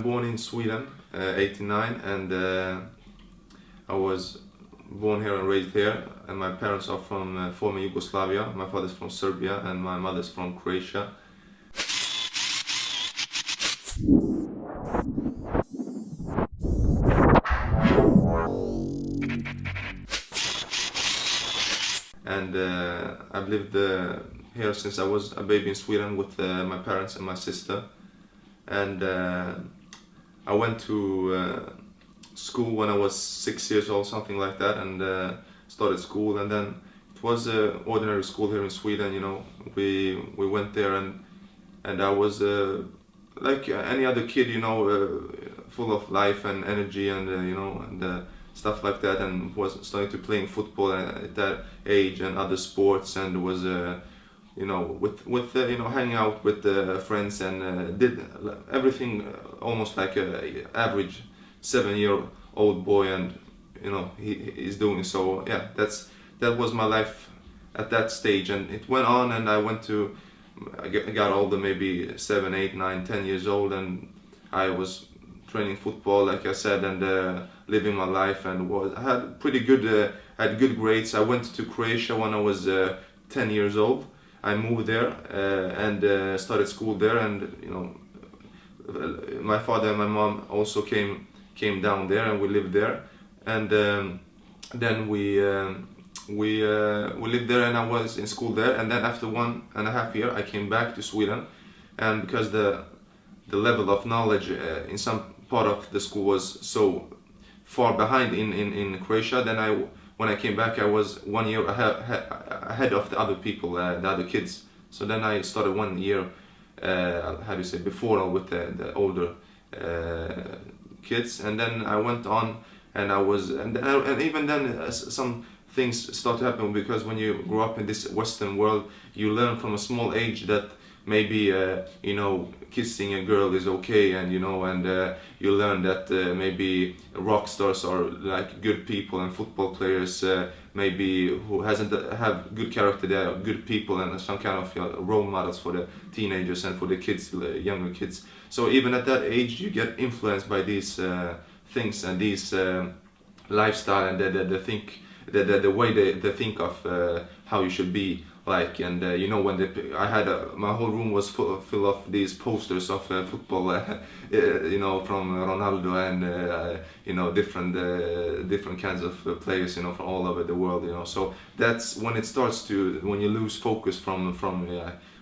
Born in Sweden, 89, and I was born here and raised here. And my parents are from former Yugoslavia. My father's from Serbia, and my mother's from Croatia. And I've lived here since I was a baby in Sweden with my parents and my sister. And I went to school when I was 6 years old, something like that, and started school. And then it was an ordinary school here in Sweden. You know, we went there, and I was like any other kid, you know, full of life and energy, and you know, and stuff like that, and was starting to playing football at that age and other sports, and was you know, with you know, hanging out with friends, and did everything almost like a average 7-year-old boy, and you know, he is doing. So yeah, that was my life at that stage, and it went on, and I got older, maybe 7, 8, 9, 10 years old, and I was training football, like I said, and living my life, and I had pretty good, had good grades. I went to Croatia when I was 10 years old. I moved there and started school there, and you know, my father and my mom also came down there, and we lived there, and then we lived there, and I was in school there, and then after 1.5 years I came back to Sweden, and because the level of knowledge in some part of the school was so far behind in Croatia, then when I came back, I was 1 year ahead of the other people, the other kids. So then I started 1 year, how do you say, before with the older kids, and then I went on, and and even then some things start to happen, because when you grow up in this Western world, you learn from a small age that maybe you know, kissing a girl is okay, and you know, and you learn that maybe rock stars are like good people, and football players maybe who hasn't have good character, they are good people, and some kind of, you know, role models for the teenagers and for the kids, younger kids. So even at that age you get influenced by these things, and these lifestyle, and the way they think of how you should be like. And you know, when I had my whole room was full of these posters of football, you know, from Ronaldo, and you know, different kinds of players, you know, from all over the world, you know. So that's when it starts to, when you lose focus from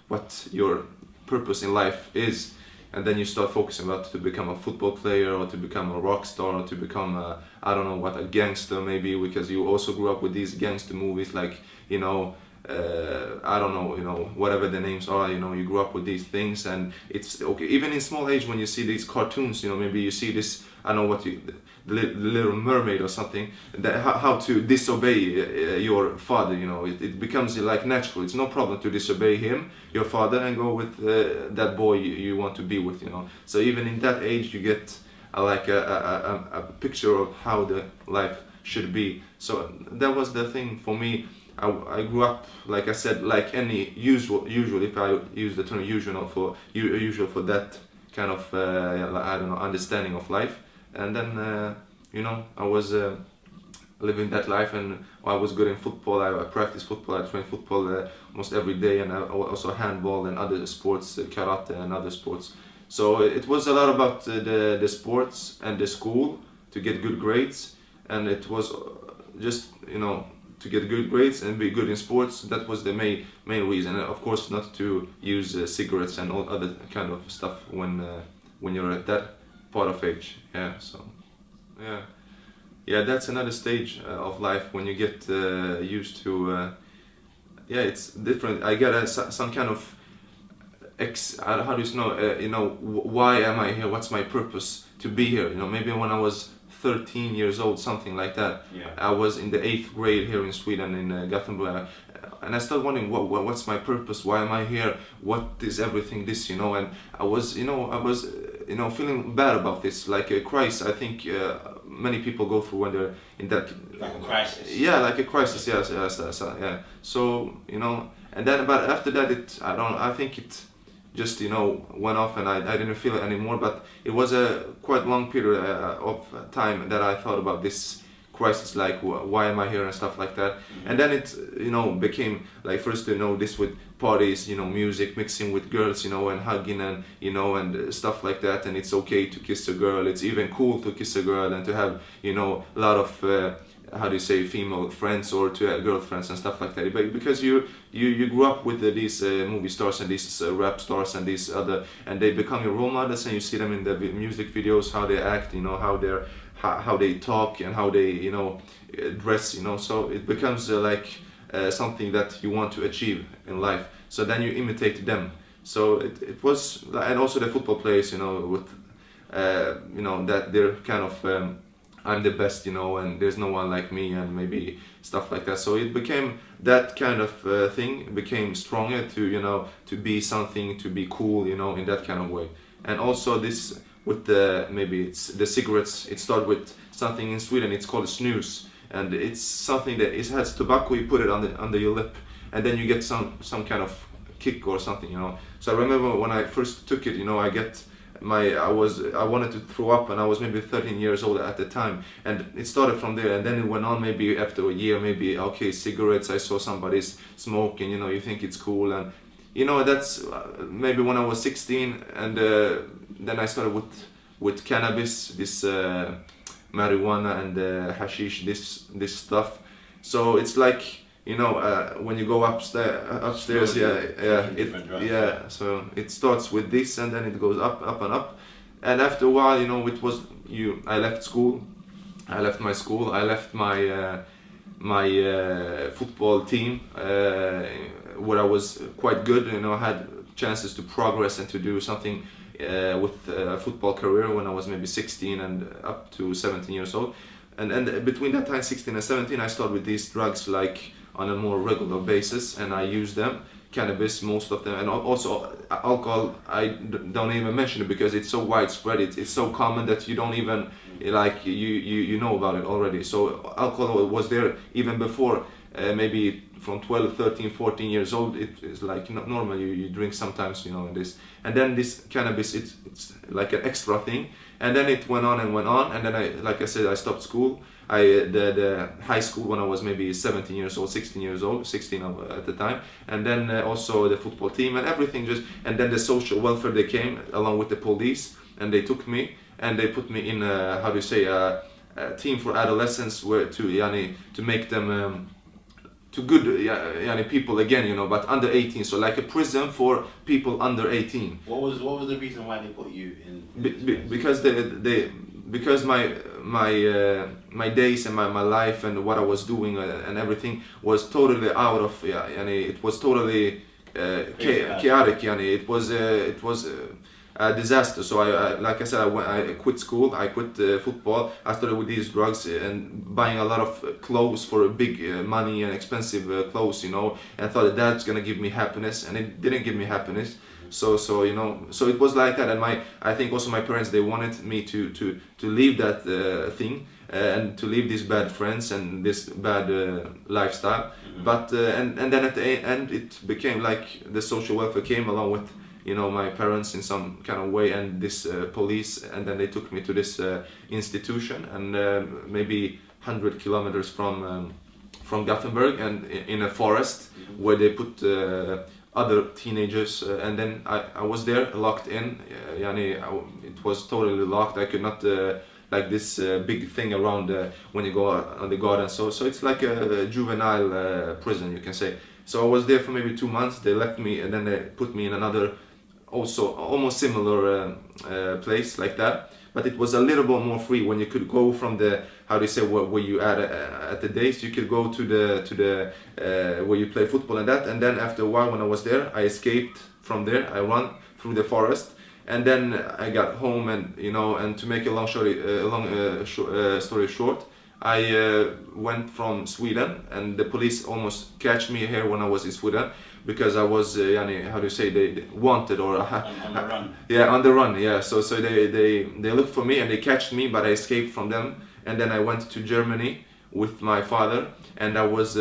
what your purpose in life is, and then you start focusing about to become a football player, or to become a rock star, or to become I don't know what, a gangster maybe, because you also grew up with these gangster movies, like, you know, I don't know, you know, whatever the names are, you know, you grew up with these things, and it's okay. Even in small age, when you see these cartoons, you know, maybe you see this, I don't know what the Little Mermaid or something, that how to disobey your father, you know, it becomes like natural. It's no problem to disobey him, your father, and go with that boy you want to be with, you know. So even in that age, you get like a picture of how the life should be. So that was the thing for me. I grew up, like I said, like any usual, if I use the term usual for that kind of I don't know, understanding of life. And then you know, I was living that life, and I was good in football. I practiced football, I trained football almost every day, and I also handball and other sports, karate and other sports. So it was a lot about the sports and the school, to get good grades, and it was just, you know, to get good grades and be good in sports. That was the main reason. And of course, not to use cigarettes and all other kind of stuff when you're at that part of age. Yeah. So yeah, that's another stage of life when you get used to. Yeah, it's different. I get some kind of how do you know? You know, why am I here? What's my purpose to be here? You know, maybe when I was 13 years old, something like that. Yeah. I was in the 8th grade here in Sweden, in Gothenburg, and I started wondering, what's my purpose? Why am I here? What is everything this, you know? And I was feeling bad about this, like a crisis. I think many people go through when they're in that. Like a crisis. Yeah, like a crisis. Yes, yeah. So, you know, and then, but after that, I think it just went off, and I didn't feel it anymore. But it was a quite long period of time that I thought about this crisis, like why am I here and stuff like that. And then it became like, first this with parties, music mixing with girls, and hugging, and and stuff like that. And it's okay to kiss a girl, it's even cool to kiss a girl, and to have a lot of how do you say, female friends, or to have girlfriends and stuff like that. But because you grew up with these movie stars and these rap stars and these other, and they become your role models, and you see them in the music videos, how they act, how they talk, and how they dress, so it becomes something that you want to achieve in life. So then you imitate them. So it was, and also the football players, with that they're kind of I'm the best, and there's no one like me, and maybe stuff like that. So it became that kind of thing. It became stronger to to be something, to be cool, in that kind of way. And also this with maybe it's the cigarettes. It started with something in Sweden. It's called snus, and it's something that it has tobacco. You put it under your lip, and then you get some kind of kick or something, So I remember when I first took it, I wanted to throw up, and I was maybe 13 years old at the time, and it started from there, and then it went on. Maybe after a year, maybe okay, cigarettes, I saw somebody's smoking, you think it's cool, and that's maybe when I was 16, and then I started with cannabis, this marijuana and hashish, this stuff. So it's like when you go upstairs, so it starts with this, and then it goes up and up, and after a while, it was I left school, I left my school, I left my football team, where I was quite good, I had chances to progress and to do something with a football career when I was maybe 16 and up to 17 years old, and between that time, 16 and 17, I started with these drugs like on a more regular basis, and I use them, cannabis, most of them, and also alcohol. I don't even mention it because it's so widespread, it's so common that you don't even like you know about it already. So alcohol was there even before, maybe from 12, 13, 14 years old. It's like normal, you drink sometimes, and this, and then this cannabis, it's like an extra thing, and then it went on, and then like I said, I stopped school. The high school when I was maybe 17 years old, 16 years old, 16 at the time, and then also the football team and everything, and then the social welfare, they came along with the police, and they took me and they put me in how do you say, a team for adolescents, where to make them to good people again, but under 18, so like a prison for people under 18. What was the reason why they put you in? Because my days and my life and what I was doing and everything was totally out of it was totally chaotic. It was a disaster. So I like I said, I quit school, I quit football, I started with these drugs and buying a lot of clothes for big money and expensive clothes, and thought that's gonna give me happiness, and it didn't give me happiness. So it was like that, and I think also my parents, they wanted me to leave that thing, and to leave these bad friends and this bad lifestyle. But and then at the end, it became like the social welfare came along with my parents in some kind of way, and this police, and then they took me to this institution, and maybe 100 kilometers from Gothenburg, and in a forest, where they put other teenagers, and then I was there locked in. It was totally locked. I could not like this big thing around when you go on the garden. So it's like a juvenile prison, you can say. So I was there for maybe 2 months. They left me, and then they put me in another, also almost similar place like that. But it was a little bit more free, when you could go from the, how do you say, where you at the days, you could go to the where you play football and that. And then after a while, when I was there, I escaped from there. I ran through the forest, and then I got home, and and to make a long story short, I went from Sweden, and the police almost catch me here when I was in Sweden, because I was how do you say, they wanted, or on the run. Yeah, on the run. Yeah, so they looked for me and they catched me, but I escaped from them, and then I went to Germany with my father, and I was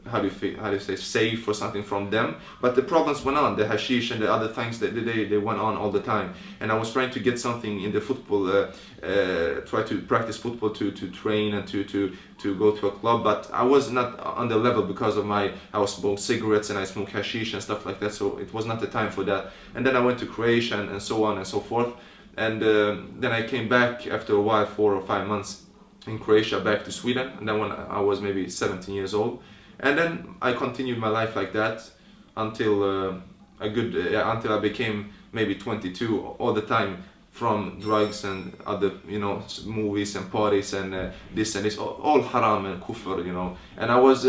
how do you say, save for something from them. But the problems went on, the hashish and the other things that they went on all the time. And I was trying to get something in the football, try to practice football, to train and to go to a club. But I was not on the level because of I was smoking cigarettes and I smoked hashish and stuff like that. So it was not the time for that. And then I went to Croatia and so on and so forth. And then I came back after a while, 4 or 5 months in Croatia, back to Sweden. And then when I was maybe 17 years old, and then I continued my life like that until until I became maybe 22. All the time from drugs and other, movies and parties and this and this, all haram and kufr, And I was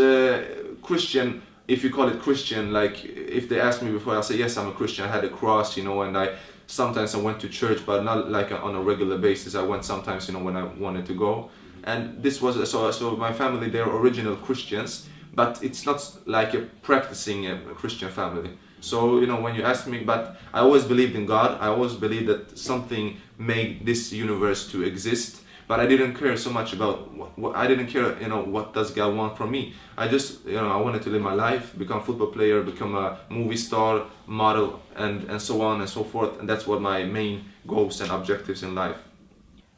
Christian, if you call it Christian. Like if they asked me before, I say yes, I'm a Christian. I had a cross, and sometimes I went to church, but not like on a regular basis. I went sometimes, when I wanted to go. And this was so my family, they're original Christians, but it's not like a practicing Christian family. So when you ask me, but I always believed in God. I always believed that something made this universe to exist. But I didn't care so much about what I didn't care, what does God want from me. I just, I wanted to live my life, become a football player, become a movie star, model, and so on and so forth. And that's what my main goals and objectives in life.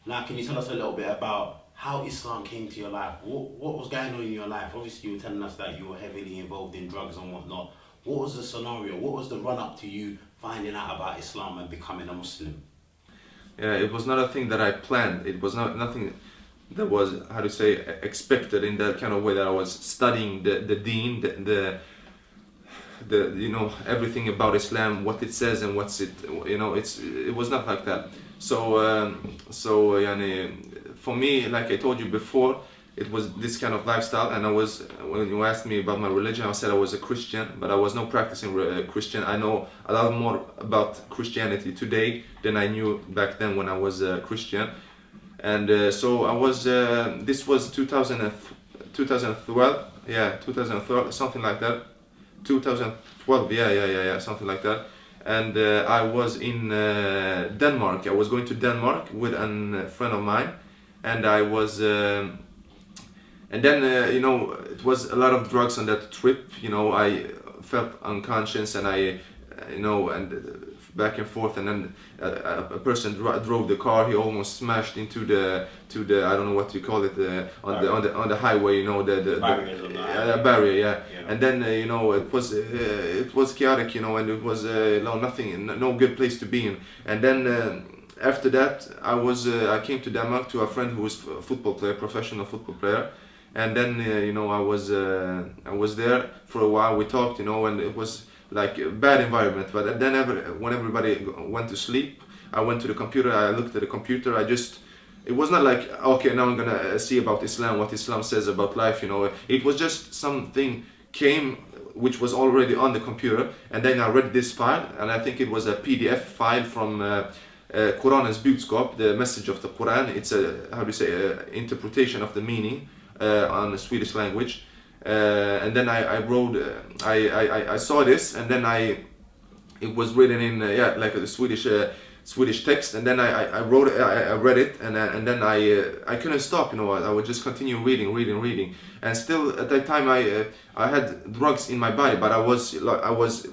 Now, can you tell us a little bit about how Islam came to your life? What was going on in your life? Obviously, you were telling us that you were heavily involved in drugs and whatnot. What was the scenario? What was the run-up to you finding out about Islam and becoming a Muslim? Yeah, it was not a thing that I planned. It was nothing that was, expected in that kind of way, that I was studying the deen, the everything about Islam, what it says and what's it, it was not like that. So for me, like I told you before, it was this kind of lifestyle. And when you asked me about my religion, I said I was a Christian, but I was not practicing Christian. I know a lot more about Christianity today than I knew back then when I was a Christian. And so I was, this was 2012, 2012, something like that. 2012, something like that. And I was in Denmark. I was going to Denmark with a friend of mine, and I was, and then it was a lot of drugs on that trip. I felt unconscious, and and back and forth, and then a person drove the car. He almost smashed into the I don't know what you call it, on the highway. The barriers on the highway. Barrier, yeah. And then it was chaotic, and it was no good place to be in. And then after that, I came to Denmark to a friend who was a football player, professional football player. And then I was there for a while. We talked, and it was like a bad environment. But then when everybody went to sleep, I went to the computer. I looked at the computer. It was not like, okay, now I'm gonna see about Islam, what Islam says about life. It was just something came which was already on the computer, and then I read this file, and I think it was a PDF file from Quran's budskap, the message of the Quran. It's interpretation of the meaning on the Swedish language. And then I wrote, I saw this, and then it was written in like a Swedish text, and then I wrote it, I read it, and then I couldn't stop. I would just continue reading, and still at that time I had drugs in my body, but I was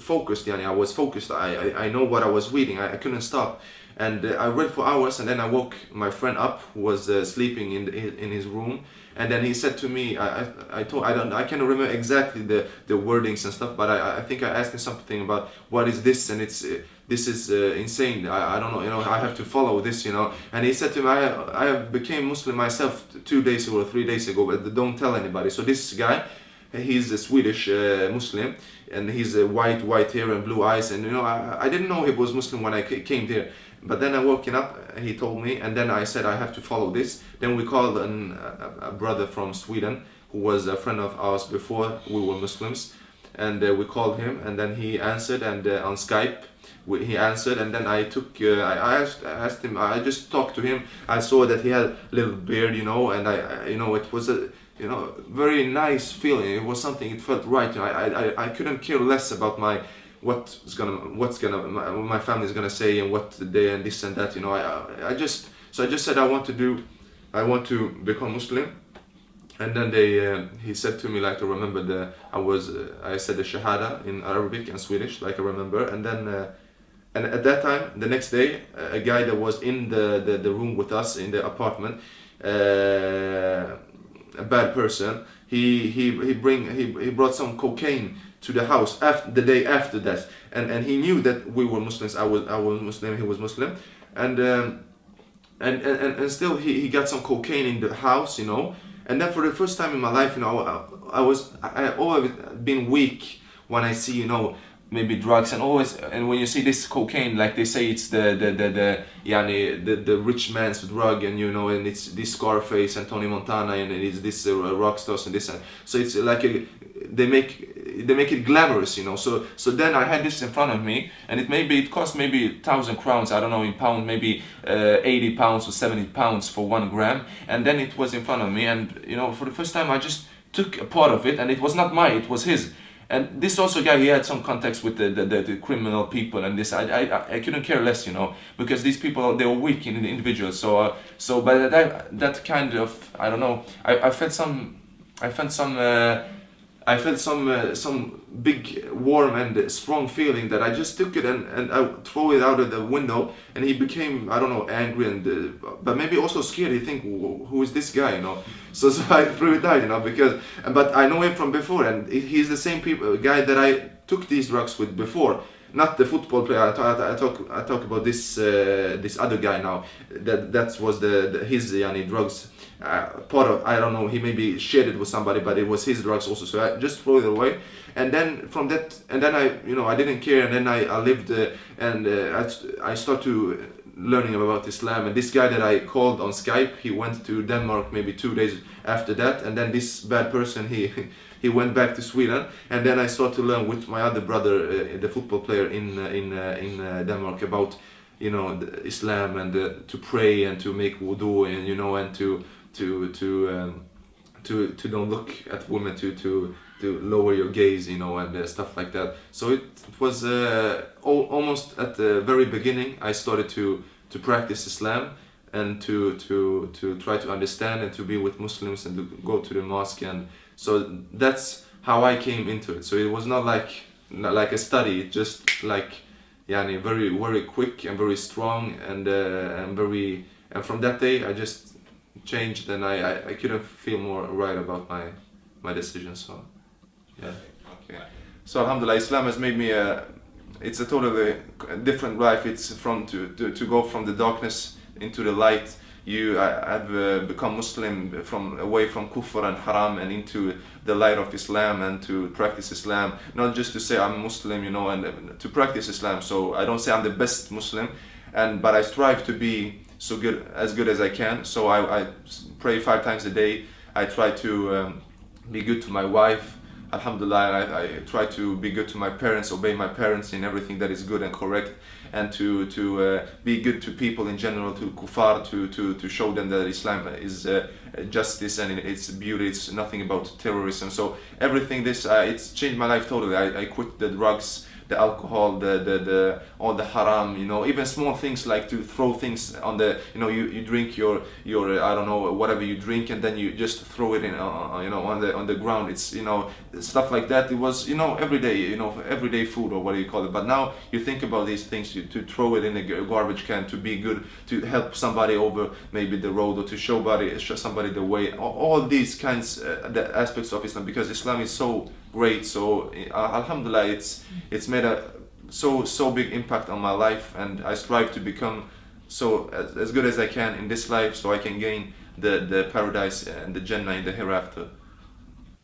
focused. I was focused. I know what I was reading. I couldn't stop, and I read for hours, and then I woke my friend up, who was sleeping in his room. And then he said to me, I cannot remember exactly the wordings and stuff, but I think I asked him something about what is this, and this is insane. I don't know, I have to follow this, And he said to me, I became Muslim myself 2 days ago or 3 days ago, but don't tell anybody. So this guy, he's a Swedish Muslim, and he's white hair and blue eyes, and I didn't know he was Muslim when I came there. But then I woke up, he told me, and then I said I have to follow this. Then we called a brother from Sweden, who was a friend of ours before we were Muslims, and we called him, and then he answered, and on Skype he answered, and then I asked him, I just talked to him. I saw that he had a little beard, and it was a very nice feeling. It was something, it felt right. I couldn't care less about my my family is gonna say, and what they and this and that. I just said I want to become Muslim, And then he said to me, like, to remember I said the Shahada in Arabic and Swedish, like I remember. And then and at that time, the next day, a guy that was in the room with us in the apartment, a bad person, he brought some cocaine to the house after the day after that, and he knew that we were Muslims. I was Muslim, he was Muslim, and and still he got some cocaine in the house, and then for the first time in my life, I always been weak when I see, maybe drugs, and when you see this cocaine, like they say it's the rich man's drug, and and it's this Scarface and Tony Montana, and it's this rock stars and this, so it's like they make it glamorous, so then I had this in front of me, and it cost maybe 1,000 crowns, I don't know in pound, maybe 80 pounds or 70 pounds for 1 gram, and then it was in front of me, and for the first time I just took a part of it, and it was not mine, it was his. And this also guy, he had some contacts with the criminal people, and this I couldn't care less, because these people, they were weak in the individuals. So by that kind of, I don't know, I felt some big warm and strong feeling that I just took it and I throw it out of the window, and he became, I don't know, angry and but maybe also scared. He think, who is this guy, So I threw it out, but I know him from before, and he's the same guy that I took these drugs with before. Not the football player. I talk about this other guy now. That was his drugs. Part of, I don't know, he maybe shared it with somebody, but it was his drugs also, so I just threw it away. And then from that, and then I didn't care, and then I lived I started learning about Islam, and this guy that I called on Skype, he went to Denmark maybe 2 days after that, and then this bad person, he went back to Sweden, and then I started to learn with my other brother, the football player in Denmark, about Islam, and to pray and to make wudu, and and to don't look at women, to lower your gaze, and stuff like that. So it was almost at the very beginning I started to practice Islam, and to try to understand and to be with Muslims and to go to the mosque, and so that's how I came into it. So it was not like a study, just like very, very quick and very strong, and from that day I just changed, and I couldn't feel more right about my decision. So yeah, okay. So Alhamdulillah, Islam has made me it's a totally different life. It's to go from the darkness into the light. I've become Muslim away from kufr and haram and into the light of Islam, and to practice Islam, not just to say I'm Muslim, and to practice Islam. So I don't say I'm the best Muslim, but I strive to be as good as I can. So I pray 5 times a day. I try to be good to my wife, Alhamdulillah. I try to be good to my parents, obey my parents in everything that is good and correct, and to be good to people in general, to kuffar, to show them that Islam is justice and it's beauty. It's nothing about terrorism. So everything it's changed my life totally. I quit the drugs, the alcohol, the all the haram, even small things like to throw things on the, you drink your I don't know, whatever you drink, and then you just throw it in on the ground. It's stuff like that. It was everyday food, or what do you call it. But now you think about these things, to throw it in a garbage can, to be good, to help somebody over maybe the road, or to show somebody the way. All these kinds the aspects of Islam, because Islam is so great. So Alhamdulillah, it's made a so big impact on my life, and I strive to become as good as I can in this life, so I can gain the paradise and the Jannah in the hereafter.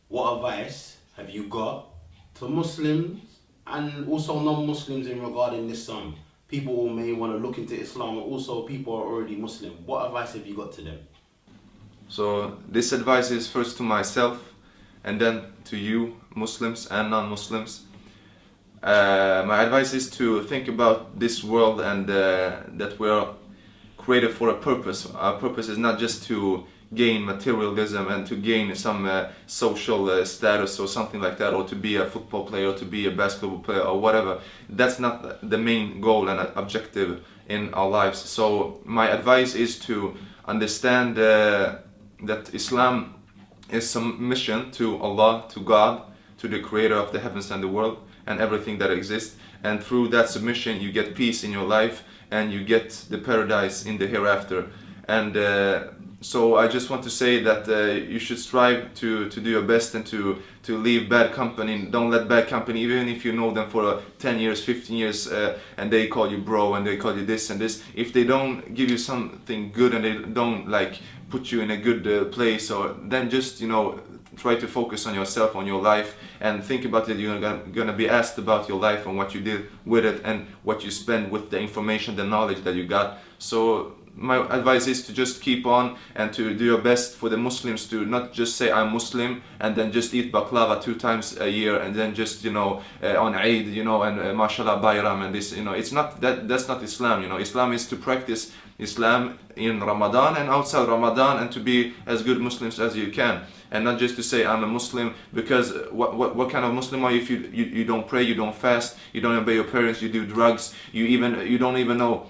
What advice have you got to Muslims and also non-Muslims in regarding this song? People who may want to look into Islam, and also people are already Muslim. What advice have you got to them? So this advice is first to myself, and then to you, Muslims and non-Muslims. My advice is to think about this world, and that we are created for a purpose. Our purpose is not just to gain materialism and to gain some social status or something like that, or to be a football player, or to be a basketball player, or whatever. That's not the main goal and objective in our lives. So my advice is to understand that Islam is submission to Allah, to God, to the creator of the heavens and the world and everything that exists. And through that submission you get peace in your life and you get the paradise in the hereafter. And so I just want to say that you should strive to do your best and to leave bad company. Don't let bad company, even if you know them for 10 years, 15 years, and they call you bro and they call you this and this, if they don't give you something good and they don't like put you in a good place, or then just, you know, try to focus on yourself, on your life, and think about it. You're gonna be asked about your life and what you did with it and what you spend with the information, the knowledge that you got. So my advice is to just keep on and to do your best for the Muslims to not just say I'm Muslim and then just eat baklava 2 times a year and then just, you know, on Eid, you know, and mashallah Bayram and this, you know, it's not that, that's not Islam, you know. Islam is to practice Islam in Ramadan and outside Ramadan and to be as good Muslims as you can. And not just to say I'm a Muslim, because what kind of Muslim are you if you don't pray, you don't fast, you don't obey your parents, you do drugs, you don't even know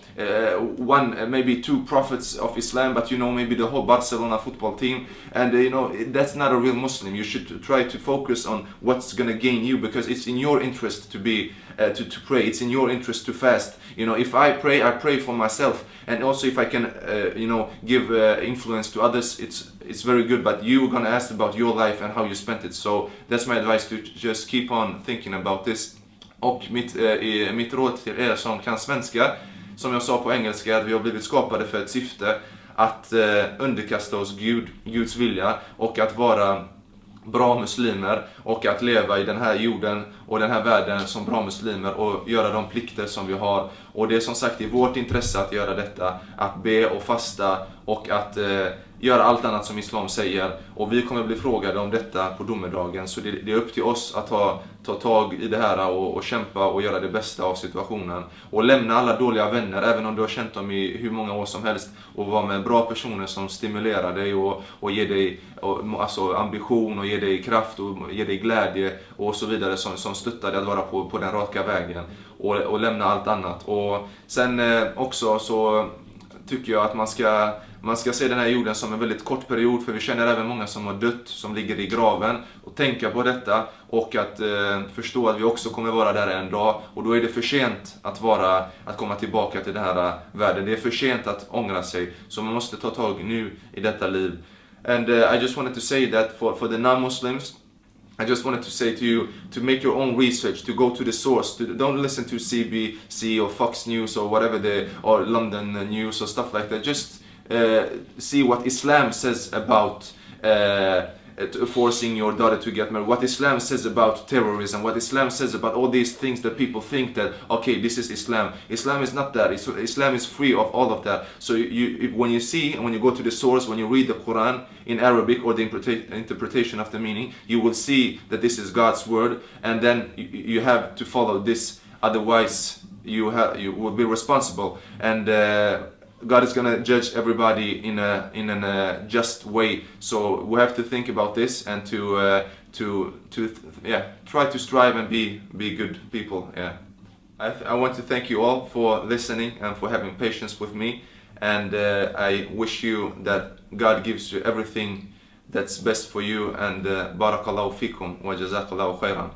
one, maybe 2 prophets of Islam, but you know maybe the whole Barcelona football team, and you know that's not a real Muslim. You should try to focus on what's gonna gain you, because it's in your interest to be to pray. It's in your interest to fast. You know, if I pray for myself, and also if I can you know, give influence to others, it's very good. But you're gonna ask about your life and how you spent it. So that's my advice, to just keep on thinking about this. Och mitt råd till er som kan svenska, som jag sa på engelska, att vi har blivit skapade för ett syfte, att underkasta oss Guds vilja och att vara bra muslimer och att leva i den här jorden och den här världen som bra muslimer och göra de plikter som vi har. Och det är som sagt i vårt intresse att göra detta, att be och fasta och att göra allt annat som Islam säger. Och vi kommer bli frågade om detta på domedagen, så det är upp till oss att ta tag i det här och kämpa och göra det bästa av situationen. Och lämna alla dåliga vänner, även om du har känt dem i hur många år som helst, och vara med bra personer som stimulerar dig och ger dig alltså ambition och ger dig kraft och ger dig glädje och så vidare, som stöttar dig att vara på den raka vägen, och lämna allt annat. Och sen också så tycker jag att man ska se den här jorden som en väldigt kort period, för vi känner även många som har dött, som ligger i graven, och tänka på detta och att förstå att vi också kommer vara där en dag, och då är det för sent att komma tillbaka till den här världen. Det är för sent att ångra sig, så man måste ta tag nu i detta liv. And I just wanted to say that for the non-Muslims, I just wanted to say to you to make your own research, to go to the source. Don't listen to CBC or Fox News or whatever or London News or stuff like that. Just see what Islam says about forcing your daughter to get married, what Islam says about terrorism, what Islam says about all these things that people think that, okay, this is Islam. Islam is not that. Islam is free of all of that. So when you go to the source, when you read the Quran in Arabic or the interpretation of the meaning, you will see that this is God's word, and then you have to follow this. Otherwise, you will be responsible, and God is gonna judge everybody in a just way. So we have to think about this and to try to strive and be good people. Yeah, I want to thank you all for listening and for having patience with me, and I wish you that God gives you everything that's best for you, and barakallahu fikum wa jazakallahu khairan.